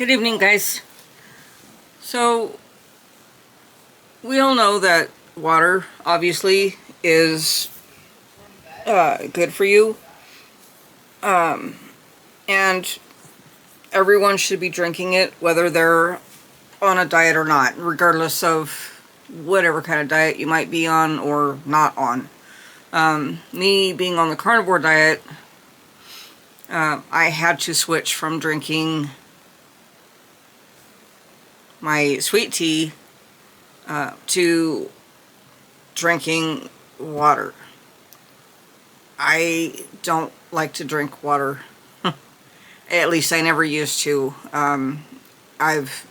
Good evening, guys. So, we all know that water, obviously, is good for you. And everyone should be drinking it, whether they're on a diet or not, regardless of whatever kind of diet you might be on or not on. Me being on the carnivore diet, I had to switch from drinking my sweet tea to drinking water. I don't like to drink water. At least I never used to. I've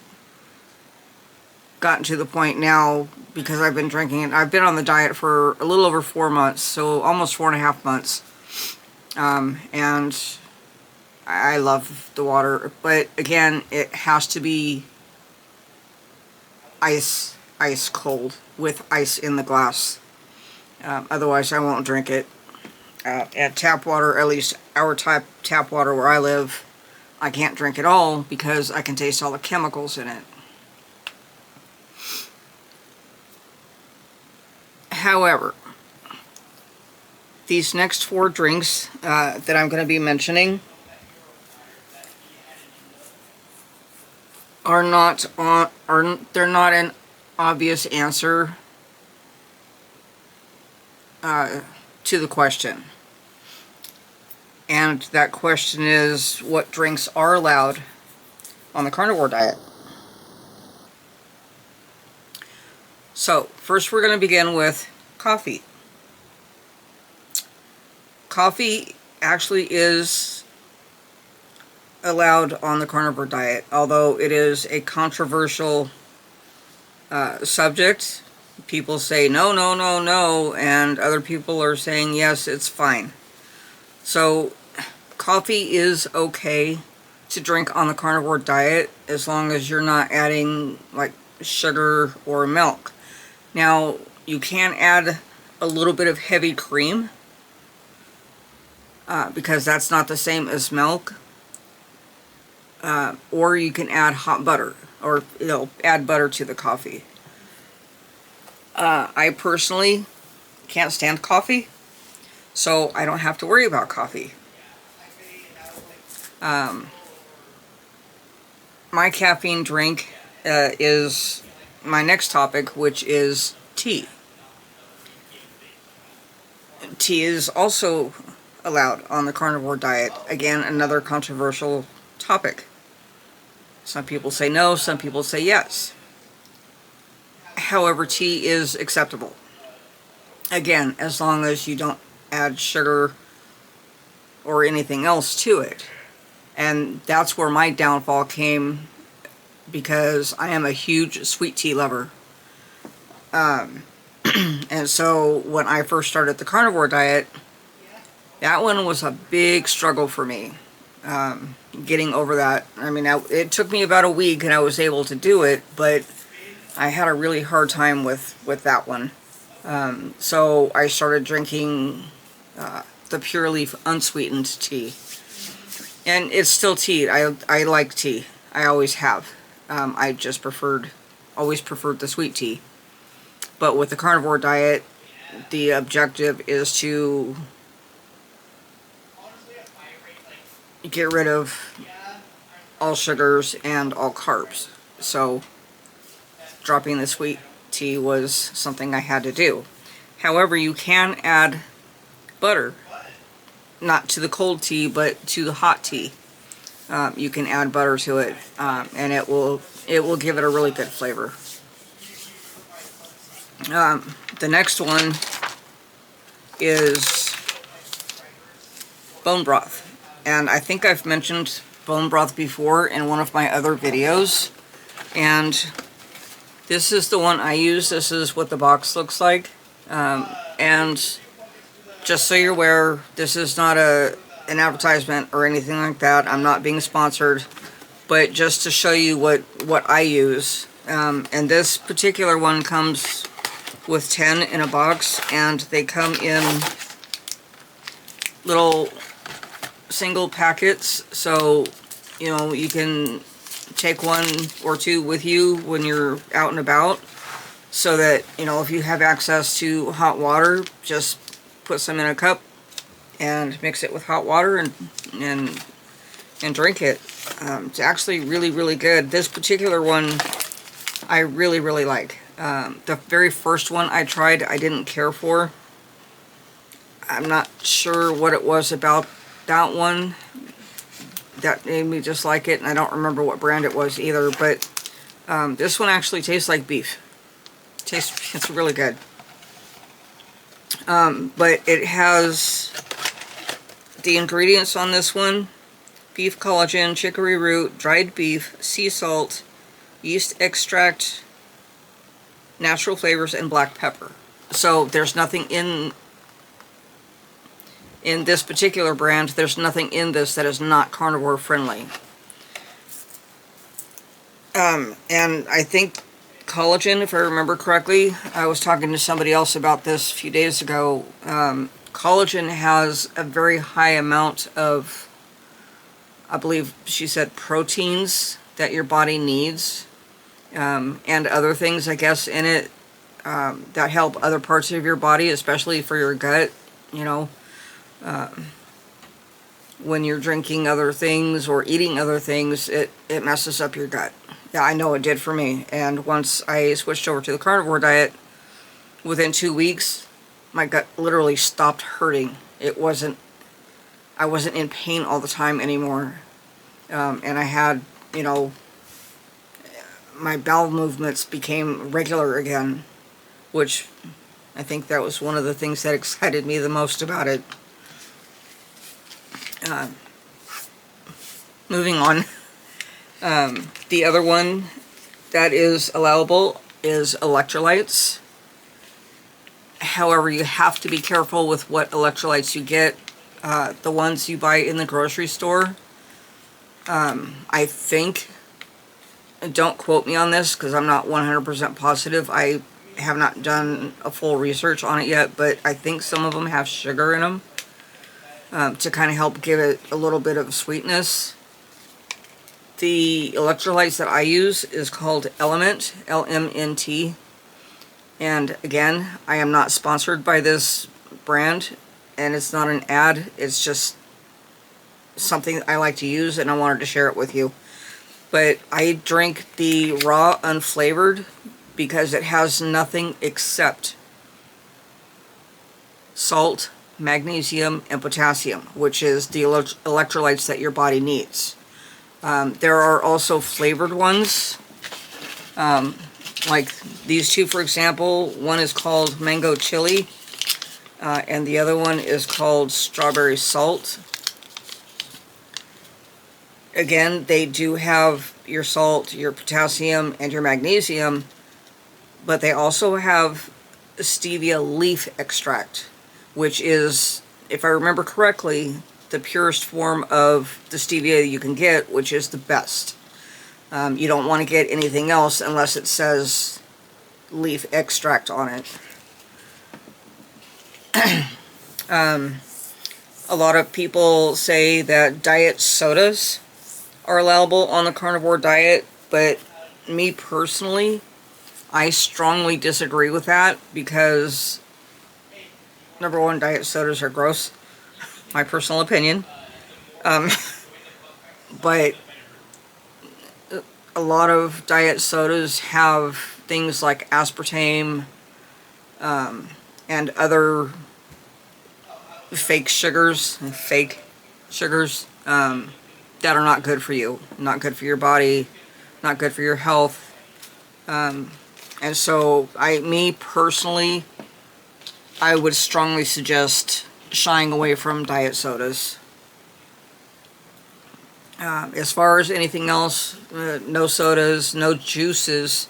gotten to the point now, because I've been drinking it. I've been on the diet for a little over 4 months, so almost 4.5 months. And I love the water, but again, it has to be ice cold with ice in the glass. Otherwise I won't drink it. At tap water, at least our tap water where I live, I can't drink it all because I can taste all the chemicals in it. However, these next 4 drinks that I'm going to be mentioning they're not an obvious answer to the question. And that question is, what drinks are allowed on the carnivore diet? So, first we're going to begin with coffee. Coffee actually is allowed on the carnivore diet, although it is a controversial subject. People say no, no, no, no, and other people are saying yes, it's fine. So coffee is okay to drink on the carnivore diet as long as you're not adding like sugar or milk. Now, you can add a little bit of heavy cream because that's not the same as milk. Or you can add hot butter, or add butter to the coffee. I personally can't stand coffee, so I don't have to worry about coffee. My caffeine drink is my next topic, which is tea. Tea is also allowed on the carnivore diet. Again, another controversial topic. Some people say no, some people say yes. However, tea is acceptable. Again, as long as you don't add sugar or anything else to it. And that's where my downfall came, because I am a huge sweet tea lover. And so when I first started the carnivore diet, that one was a big struggle for me. Getting over that. I mean, it took me about a week and I was able to do it, but I had a really hard time with that one. So I started drinking the pure leaf unsweetened tea. And it's still tea. I like tea. I always have. I just always preferred the sweet tea. But with the carnivore diet, the objective is to get rid of all sugars and all carbs. So dropping the sweet tea was something I had to do. However, you can add butter, not to the cold tea, but to the hot tea. You can add butter to it, and it will give it a really good flavor. The next one is bone broth. And I think I've mentioned bone broth before in one of my other videos. And this is the one I use. This is what the box looks like. And just so you're aware, this is not an advertisement or anything like that. I'm not being sponsored. But just to show you what I use. And this particular one comes with 10 in a box. And they come in little single packets, so you can take one or two with you when you're out and about, so that, you know, if you have access to hot water, just put some in a cup and mix it with hot water and drink it. It's actually really, really good. This particular one I really, really like. The very first one I tried, I didn't care for. I'm not sure what it was about that one that made me dislike it, and I don't remember what brand it was either, but this one actually tastes like beef. It's really good. But it has the ingredients on this one: beef collagen, chicory root, dried beef, sea salt, yeast extract, natural flavors, and black pepper. So there's nothing in this particular brand, there's nothing in this that is not carnivore friendly. And I think collagen, if I remember correctly, I was talking to somebody else about this a few days ago. Collagen has a very high amount of, I believe she said, proteins that your body needs, and other things, I guess, in it that help other parts of your body, especially for your gut. You know, when you're drinking other things or eating other things, it messes up your gut. Yeah, I know it did for me. And once I switched over to the carnivore diet, within 2 weeks, my gut literally stopped hurting. I wasn't in pain all the time anymore. And I had, you know, my bowel movements became regular again, which I think that was one of the things that excited me the most about it. Moving on. The other one that is allowable is electrolytes. However, you have to be careful with what electrolytes you get. The ones you buy in the grocery store, I think, don't quote me on this because I'm not 100% positive. I have not done a full research on it yet, but I think some of them have sugar in them to kind of help give it a little bit of sweetness. The electrolytes that I use is called Element, LMNT. And again, I am not sponsored by this brand, and it's not an ad. It's just something I like to use, and I wanted to share it with you. But I drink the raw unflavored because it has nothing except salt, magnesium, and potassium, which is the electrolytes that your body needs. There are also flavored ones, like these two, for example. One is called Mango Chili, and the other one is called Strawberry Salt. Again, they do have your salt, your potassium, and your magnesium, but they also have stevia leaf extract, which is, if I remember correctly, the purest form of the stevia you can get, which is the best. You don't want to get anything else unless it says leaf extract on it. A lot of people say that diet sodas are allowable on the carnivore diet, but me personally, I strongly disagree with that because, number one, diet sodas are gross. My personal opinion. But a lot of diet sodas have things like aspartame and other fake sugars that are not good for you, not good for your body, not good for your health. And so me personally, I would strongly suggest shying away from diet sodas. As far as anything else, no sodas, no juices,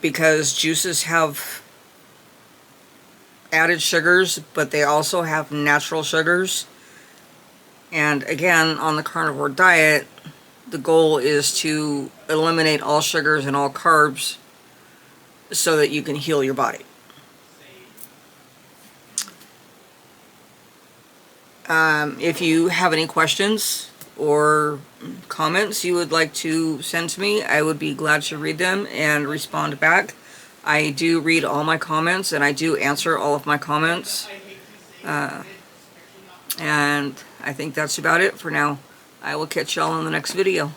because juices have added sugars, but they also have natural sugars. And again, on the carnivore diet, the goal is to eliminate all sugars and all carbs so that you can heal your body. If you have any questions or comments you would like to send to me. I would be glad to read them and respond back. I do read all my comments, and I do answer all of my comments. And I think that's about it for now. I will catch y'all in the next video.